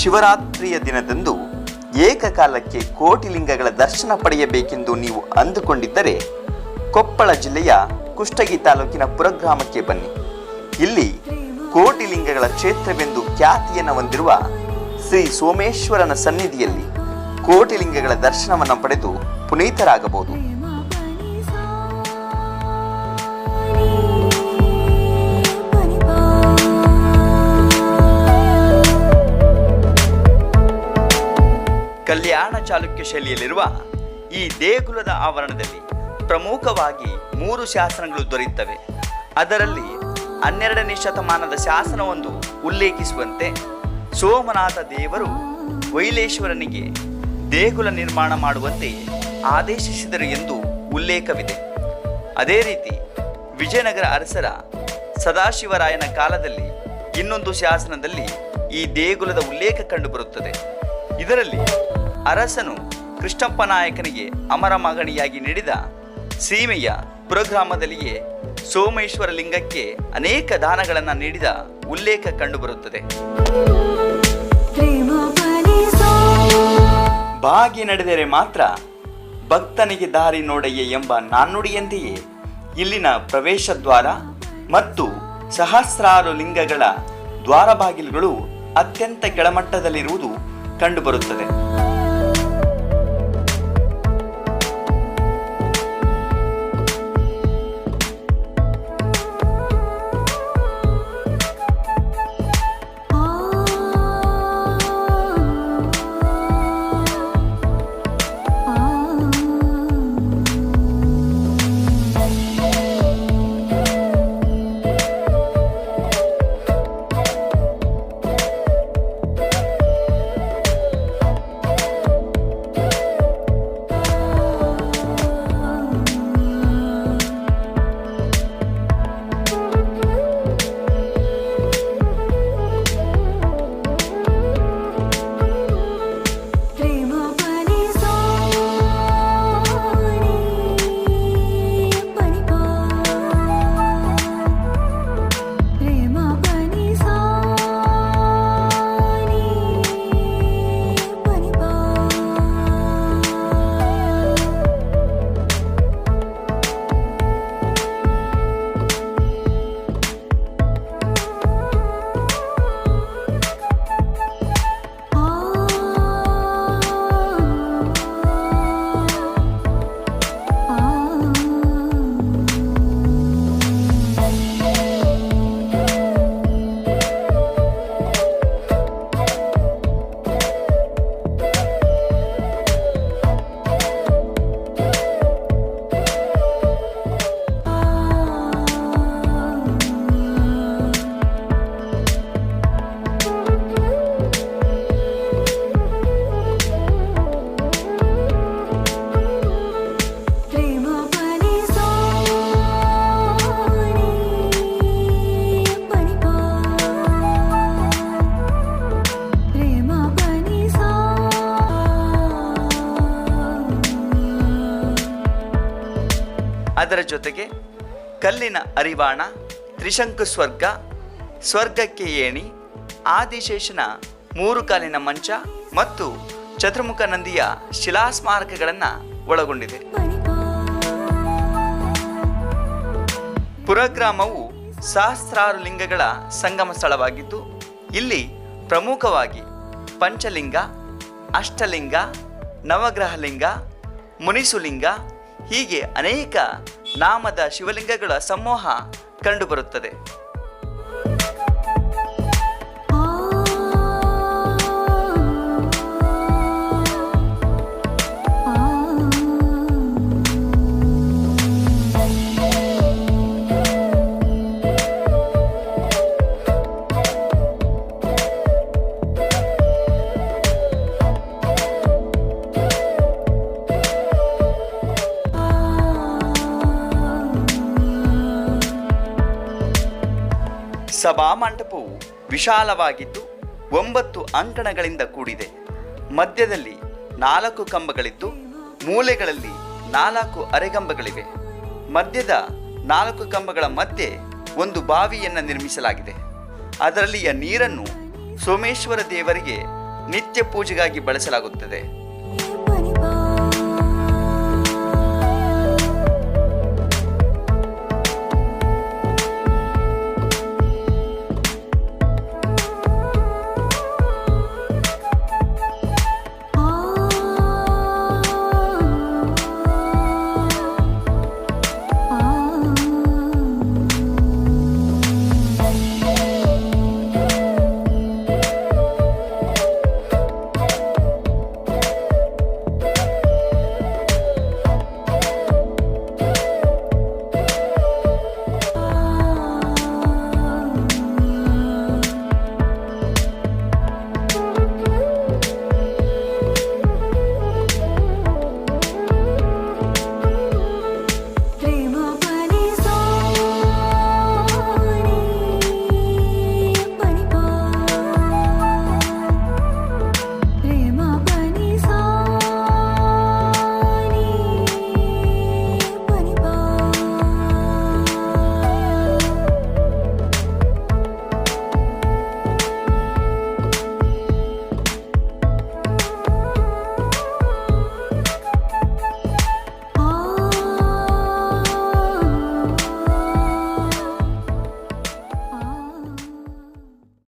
ಶಿವರಾತ್ರಿಯ ದಿನದಂದು ಏಕಕಾಲಕ್ಕೆ ಕೋಟಿ ಲಿಂಗಗಳ ದರ್ಶನ ಪಡೆಯಬೇಕೆಂದು ನೀವು ಅಂದುಕೊಂಡಿದ್ದರೆ ಕೊಪ್ಪಳ ಜಿಲ್ಲೆಯ ಕುಷ್ಟಗಿ ತಾಲೂಕಿನ ಪುರಗ್ರಾಮಕ್ಕೆ ಬನ್ನಿ. ಇಲ್ಲಿ ಕೋಟಿ ಲಿಂಗಗಳ ಕ್ಷೇತ್ರವೆಂದು ಖ್ಯಾತಿಯನ್ನು ಹೊಂದಿರುವ ಶ್ರೀ ಸೋಮೇಶ್ವರನ ಸನ್ನಿಧಿಯಲ್ಲಿ ಕೋಟಿ ಲಿಂಗಗಳ ದರ್ಶನವನ್ನು ಪಡೆದು ಪುನೀತರಾಗಬಹುದು. ಕಲ್ಯಾಣ ಚಾಲುಕ್ಯ ಶೈಲಿಯಲ್ಲಿರುವ ಈ ದೇಗುಲದ ಆವರಣದಲ್ಲಿ ಪ್ರಮುಖವಾಗಿ 3 ಶಾಸನಗಳು ದೊರೆಯುತ್ತವೆ. ಅದರಲ್ಲಿ 12ನೇ ಶತಮಾನದ ಶಾಸನವೊಂದು ಉಲ್ಲೇಖಿಸುವಂತೆ ಸೋಮನಾಥ ದೇವರು ವೈಲೇಶ್ವರನಿಗೆ ದೇಗುಲ ನಿರ್ಮಾಣ ಮಾಡುವಂತೆ ಆದೇಶಿಸಿದರು ಎಂದು ಉಲ್ಲೇಖವಿದೆ. ಅದೇ ರೀತಿ ವಿಜಯನಗರ ಅರಸರ ಸದಾಶಿವರಾಯನ ಕಾಲದಲ್ಲಿ ಇನ್ನೊಂದು ಶಾಸನದಲ್ಲಿ ಈ ದೇಗುಲದ ಉಲ್ಲೇಖ ಕಂಡುಬರುತ್ತದೆ. ಇದರಲ್ಲಿ ಅರಸನು ಕೃಷ್ಣಪ್ಪ ನಾಯಕನಿಗೆ ಅಮರ ಮಗಣಿಯಾಗಿ ನೀಡಿದ ಸೀಮೆಯ ಪುರಗ್ರಾಮದಲ್ಲಿಯೇ ಸೋಮೇಶ್ವರ ಲಿಂಗಕ್ಕೆ ಅನೇಕ ದಾನಗಳನ್ನು ನೀಡಿದ ಉಲ್ಲೇಖ ಕಂಡುಬರುತ್ತದೆ. ಬಾಗಿ ನಡೆದರೆ ಮಾತ್ರ ಭಕ್ತನಿಗೆ ದಾರಿ ನೋಡಯ್ಯ ಎಂಬ ನಾಣ್ಣುಡಿಯಂತೆಯೇ ಇಲ್ಲಿನ ಪ್ರವೇಶ ದ್ವಾರ ಮತ್ತು ಸಹಸ್ರಾರು ಲಿಂಗಗಳ ದ್ವಾರ ಬಾಗಿಲುಗಳು ಅತ್ಯಂತ ಕೆಳಮಟ್ಟದಲ್ಲಿರುವುದು ಕಂಡುಬರುತ್ತದೆ. ಅದರ ಜೊತೆಗೆ ಕಲ್ಲಿನ ಅರಿವಾಣ, ತ್ರಿಶಂಕು ಸ್ವರ್ಗ, ಸ್ವರ್ಗಕ್ಕೆ ಏಣಿ, ಆದಿಶೇಷನ 3 ಕಾಲಿನ ಮಂಚ ಮತ್ತು ಚತುರ್ಮುಖ ನಂದಿಯ ಶಿಲಾಸ್ಮಾರಕಗಳನ್ನು ಒಳಗೊಂಡಿದೆ. ಪುರಗ್ರಾಮವು ಸಹಸ್ರಾರು ಲಿಂಗಗಳ ಸಂಗಮ ಸ್ಥಳವಾಗಿದ್ದು ಇಲ್ಲಿ ಪ್ರಮುಖವಾಗಿ ಪಂಚಲಿಂಗ, ಅಷ್ಟಲಿಂಗ, ನವಗ್ರಹಲಿಂಗ, ಮುನಿಸುಲಿಂಗ ಹೀಗೆ ಅನೇಕ ನಾಮದ ಶಿವಲಿಂಗಗಳ ಸಮೂಹ ಕಂಡುಬರುತ್ತದೆ. ಸಭಾಮಂಟಪವು ವಿಶಾಲವಾಗಿದ್ದು 9 ಅಂಕಣಗಳಿಂದ ಕೂಡಿದೆ. ಮಧ್ಯದಲ್ಲಿ 4 ಕಂಬಗಳಿದ್ದು ಮೂಲೆಗಳಲ್ಲಿ 4 ಅರೆಗಂಬಗಳಿವೆ. ಮಧ್ಯದ 4 ಕಂಬಗಳ ಮಧ್ಯೆ ಒಂದು ಬಾವಿಯನ್ನು ನಿರ್ಮಿಸಲಾಗಿದೆ. ಅದರಲ್ಲಿಯ ನೀರನ್ನು ಸೋಮೇಶ್ವರ ದೇವರಿಗೆ ನಿತ್ಯ ಪೂಜೆಗಾಗಿ ಬಳಸಲಾಗುತ್ತದೆ.